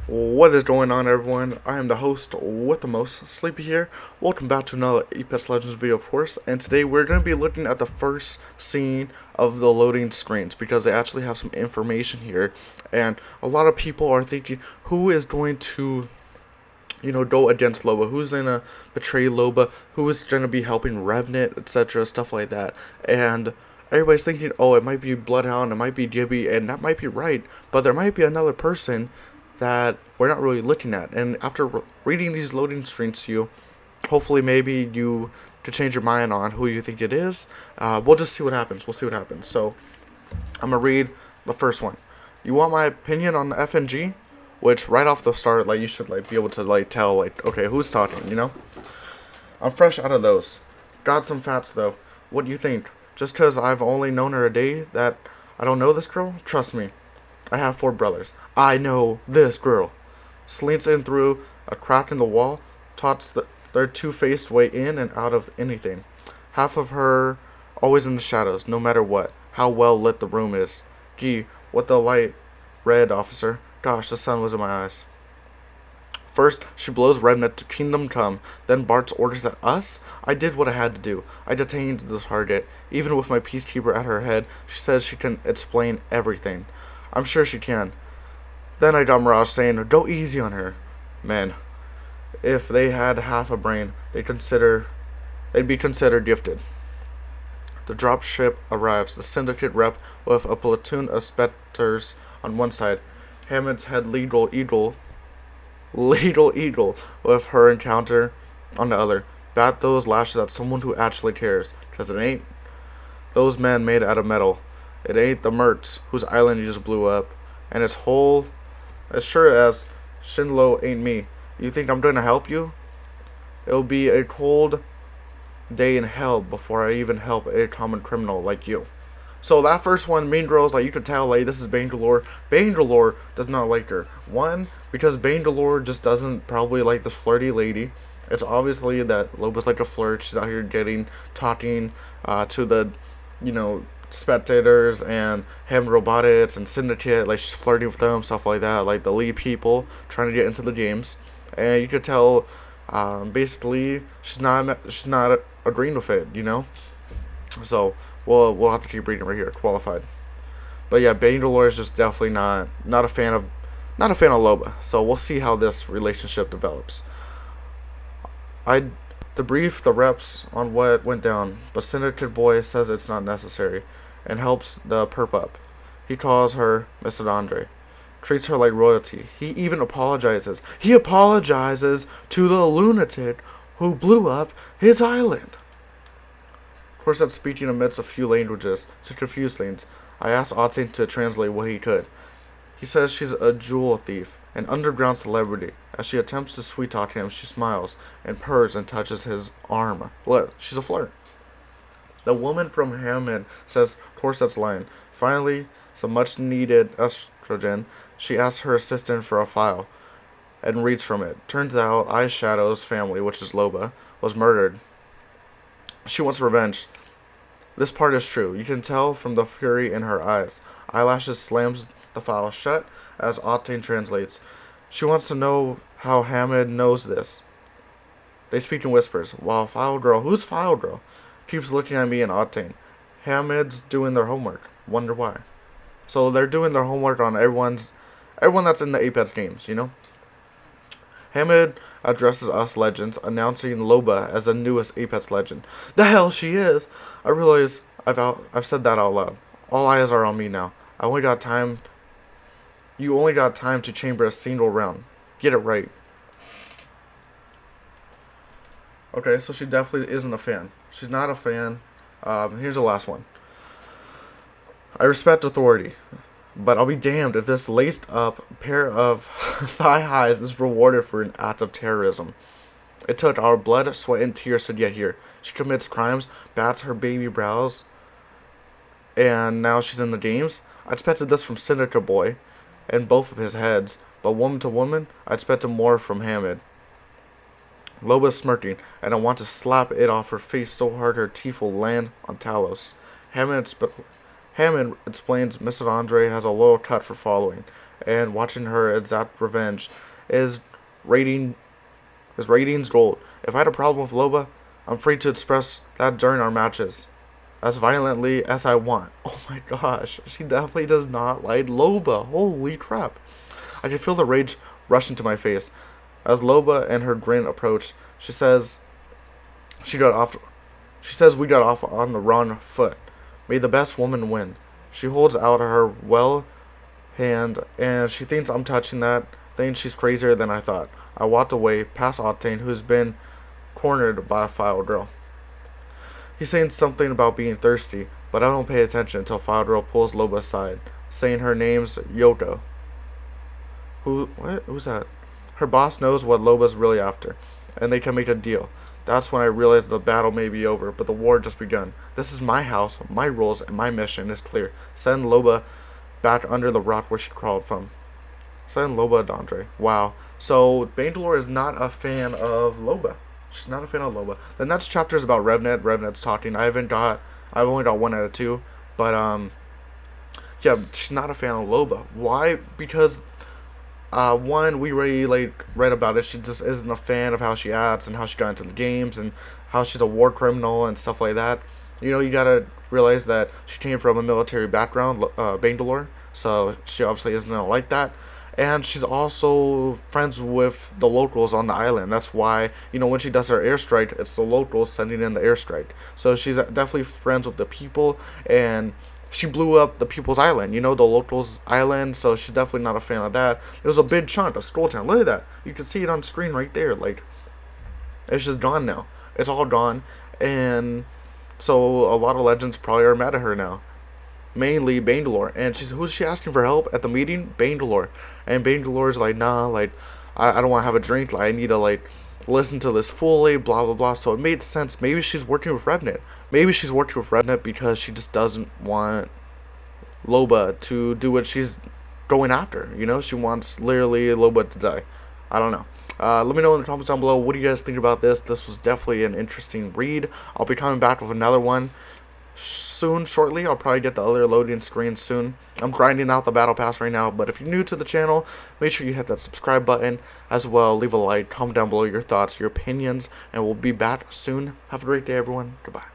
What is going on, everyone? I am the host with the most, Sleepy here. Welcome back to another Apex Legends video, of course. And today we're going to be looking at the first scene of the loading screens because they actually have some information here. And a lot of people are thinking, who is going to, go against Loba? Who's going to betray Loba? Who is going to be helping Revenant, etc., stuff like that. And everybody's thinking, oh, it might be Bloodhound, it might be Gibby, and that might be right. But there might be another person that we're not really looking at. And after reading these loading screens to you, hopefully maybe you could change your mind on who you think it is. We'll just see what happens. We'll see what happens. So I'm gonna read the first one. You want my opinion on the FNG? Which right off the start, you should be able to tell okay, who's talking, I'm fresh out of those. Got some facts though. What do you think? Just because I've only known her a day that I don't know this girl? Trust me, I have 4 brothers. I know this girl. Slinks in through a crack in the wall, tots their two-faced way in and out of anything. Half of her always in the shadows, no matter what, how well lit the room is. Gee, what the light red, officer. Gosh, the sun was in my eyes. First, she blows Revenant to Kingdom Come, then barks orders at us? I did what I had to do. I detained the target. Even with my peacekeeper at her head, she says she can explain everything. I'm sure she can. Then I got Mirage saying, go easy on her. Man, if they had half a brain, they'd be considered gifted. The dropship arrives, the syndicate rep with a platoon of specters on one side. Hammond's head legal eagle with her encounter on the other. Bat those lashes at someone who actually cares, because it ain't those men made out of metal. It ain't the Mertz, whose island you just blew up. And it's whole as sure as Shinlo ain't me. You think I'm gonna help you? It'll be a cold day in hell before I even help a common criminal like you. So that first one, Mean Girls, you could tell, this is Bangalore. Bangalore does not like her. One, because Bangalore just doesn't probably like this flirty lady. It's obviously that Loba's like a flirt. She's out here talking to the, spectators and Ham Robotics and Syndicate. She's flirting with them, stuff like that. The lead people trying to get into the games. And you could tell, basically, she's not agreeing with it, So we'll have to keep reading right here. Qualified. But yeah, Bangalore is just definitely not a fan of Loba. So we'll see how this relationship develops. I debrief the reps on what went down, but Syndicate Boy says it's not necessary, and helps the perp up. He calls her Mr. Andre, treats her like royalty. He even apologizes. He apologizes to the lunatic who blew up his island. Of course, that's speaking amidst a few languages to confuse things. I asked Octane to translate what he could. He says she's a jewel thief, an underground celebrity. As she attempts to sweet talk him, she smiles and purrs and touches his arm. Look, she's a flirt. The woman from Hammond says, of course that's lying. Finally, some much needed estrogen. She asks her assistant for a file and reads from it. Turns out Eyeshadow's family, which is Loba, was murdered. She wants revenge. This part is true. You can tell from the fury in her eyes. Eyelashes slams the file shut as Octane translates. She wants to know how Hammond knows this. They speak in whispers, while File Girl, who's File Girl, keeps looking at me and Octane. Hammond's doing their homework. Wonder why. So they're doing their homework on everyone that's in the Apex games, Hammond addresses us legends, announcing Loba as the newest Apex legend. The hell she is! I realize I've said that out loud. All eyes are on me now. You only got time to chamber a single round. Get it right. Okay, so she definitely isn't a fan. She's not a fan. Here's the last one. I respect authority, but I'll be damned if this laced up pair of thigh highs is rewarded for an act of terrorism. It took our blood, sweat, and tears to get here. She commits crimes, bats her baby brows, and now she's in the games. I expected this from Syndicate Boy and both of his heads, but woman to woman, I expected more from Hammond. Loba's smirking, and I want to slap it off her face so hard her teeth will land on Talos. Hammond explains Mr. Andre has a loyal cut for following, and watching her exact revenge is rating is ratings gold. If I had a problem with Loba, I'm free to express that during our matches as violently as I want. Oh my gosh, she definitely does not like Loba. Holy crap. I can feel the rage rush into my face. As Loba and her grin approach, she says she got off she says we got off on the wrong foot. May the best woman win. She holds out her well hand and she thinks I'm touching that, thinks she's crazier than I thought. I walked away past Octane, who's been cornered by a foul girl. He's saying something about being thirsty, but I don't pay attention until Foul Girl pulls Loba aside, saying her name's Yoko. Who's that? Her boss knows what Loba's really after, and they can make a deal. That's when I realize the battle may be over, but the war just begun. This is my house, my rules, and my mission is clear. Send Loba back under the rock where she crawled from. Send Loba Dandre. Wow. So Bangalore is not a fan of Loba. She's not a fan of Loba. The next chapter is about Revanant. Revanant's talking. I've only got 1 out of 2, but yeah, she's not a fan of Loba. Why? Because one, we already read about it. She just isn't a fan of how she acts and how she got into the games and how she's a war criminal and stuff like that. You know, you gotta realize that she came from a military background, Bangalore, so she obviously isn't gonna like that. And she's also friends with the locals on the island. That's why, you know, when she does her airstrike, it's the locals sending in the airstrike. So she's definitely friends with the people, and she blew up the people's island, you know, the locals' island, so she's definitely not a fan of that. It was a big chunk of Skull Town. Look at that. You can see it on screen right there. Like, it's just gone now. It's all gone. And so a lot of legends probably are mad at her now. Mainly Bangalore. And who's she asking for help at the meeting? Bangalore. And Bangalore's like, nah, like, I don't want to have a drink. Like, I need to, like, listen to this fully, blah, blah, blah. So it made sense. Maybe she's working with Revenant. Maybe she's working with Revenant because she just doesn't want Loba to do what she's going after. You know, she wants literally Loba to die. I don't know. Let me know in the comments down below. What do you guys think about this? This was definitely an interesting read. I'll be coming back with another one soon, shortly. I'll probably get the other loading screen soon. I'm grinding out the battle pass right now, but if you're new to the channel, make sure you hit that subscribe button as well. Leave a like, comment down below your thoughts, your opinions, and we'll be back soon. Have a great day, everyone. Goodbye.